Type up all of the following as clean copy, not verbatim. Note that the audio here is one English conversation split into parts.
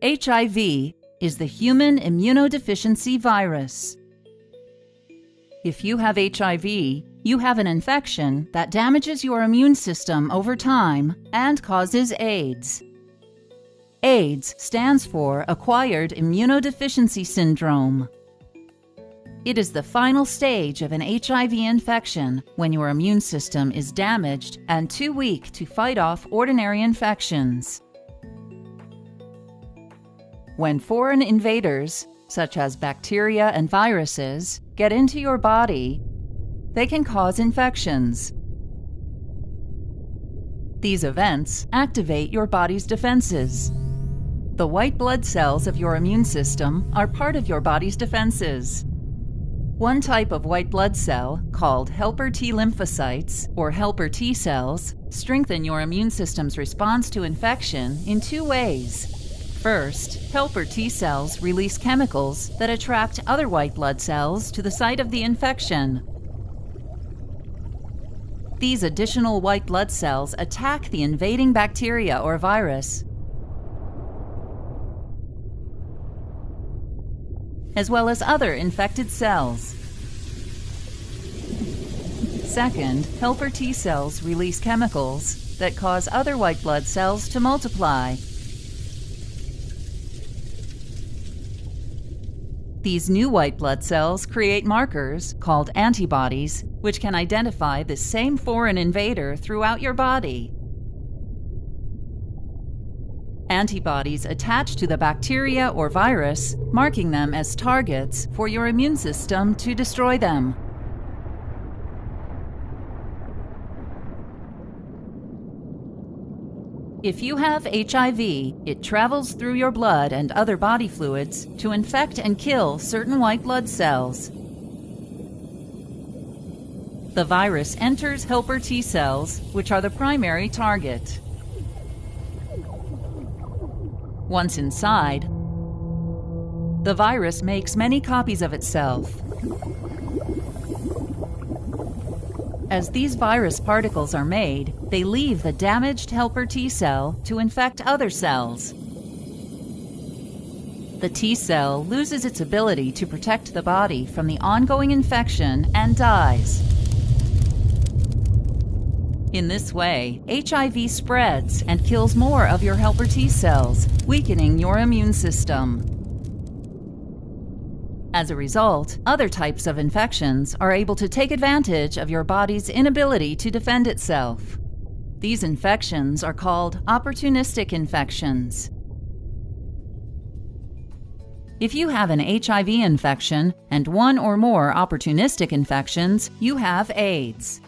HIV is the human immunodeficiency virus. If you have HIV, you have an infection that damages your immune system over time and causes AIDS. AIDS stands for Acquired Immunodeficiency Syndrome. It is the final stage of an HIV infection when your immune system is damaged and too weak to fight off ordinary infections. When foreign invaders, such as bacteria and viruses, get into your body, they can cause infections. These events activate your body's defenses. The white blood cells of your immune system are part of your body's defenses. One type of white blood cell, called helper T lymphocytes, or helper T cells, strengthen your immune system's response to infection in two ways. First, helper T cells release chemicals that attract other white blood cells to the site of the infection. These additional white blood cells attack the invading bacteria or virus, as well as other infected cells. Second, helper T cells release chemicals that cause other white blood cells to multiply. These new white blood cells create markers, called antibodies, which can identify the same foreign invader throughout your body. Antibodies attach to the bacteria or virus, marking them as targets for your immune system to destroy them. If you have HIV, it travels through your blood and other body fluids to infect and kill certain white blood cells. The virus enters helper T cells, which are the primary target. Once inside, the virus makes many copies of itself. As these virus particles are made, they leave the damaged helper T cell to infect other cells. The T cell loses its ability to protect the body from the ongoing infection and dies. In this way, HIV spreads and kills more of your helper T cells, weakening your immune system. As a result, other types of infections are able to take advantage of your body's inability to defend itself. These infections are called opportunistic infections. If you have an HIV infection and one or more opportunistic infections, you have AIDS.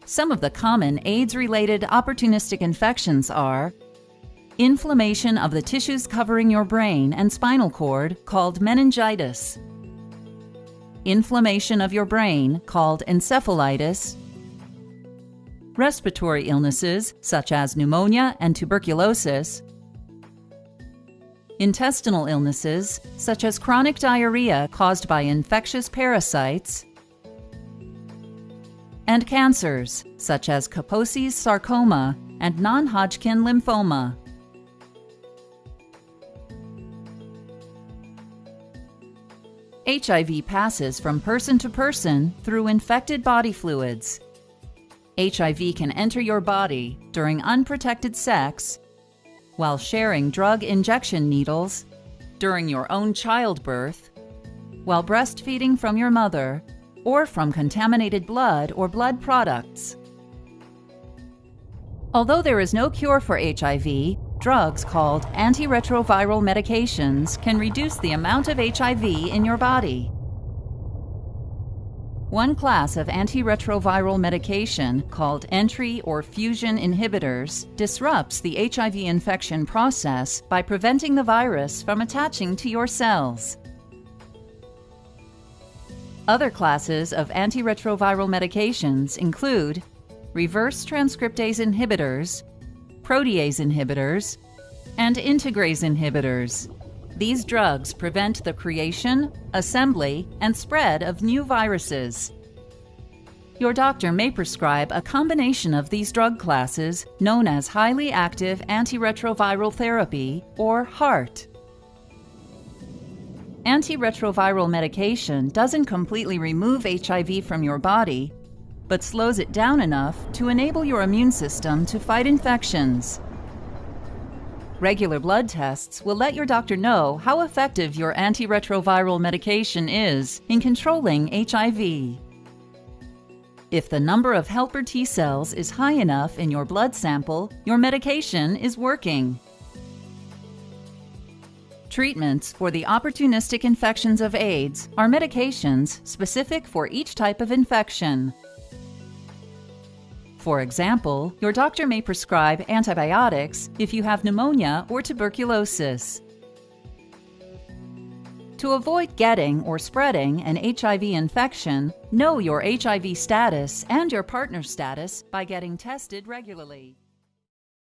Some of the common AIDS-related opportunistic infections are inflammation of the tissues covering your brain and spinal cord, called meningitis, inflammation of your brain, called encephalitis, respiratory illnesses, such as pneumonia and tuberculosis, intestinal illnesses, such as chronic diarrhea caused by infectious parasites, and cancers, such as Kaposi's sarcoma and non-Hodgkin lymphoma. HIV passes from person to person through infected body fluids. HIV can enter your body during unprotected sex, while sharing drug injection needles, during your own childbirth, while breastfeeding from your mother, or from contaminated blood or blood products. Although there is no cure for HIV, drugs called antiretroviral medications can reduce the amount of HIV in your body. One class of antiretroviral medication, called entry or fusion inhibitors, disrupts the HIV infection process by preventing the virus from attaching to your cells. Other classes of antiretroviral medications include reverse transcriptase inhibitors, protease inhibitors, and integrase inhibitors. These drugs prevent the creation, assembly, and spread of new viruses. Your doctor may prescribe a combination of these drug classes known as highly active antiretroviral therapy, or HAART. Antiretroviral medication doesn't completely remove HIV from your body, but slows it down enough to enable your immune system to fight infections. Regular blood tests will let your doctor know how effective your antiretroviral medication is in controlling HIV. If the number of helper T cells is high enough in your blood sample, your medication is working. Treatments for the opportunistic infections of AIDS are medications specific for each type of infection. For example, your doctor may prescribe antibiotics if you have pneumonia or tuberculosis. To avoid getting or spreading an HIV infection, know your HIV status and your partner's status by getting tested regularly.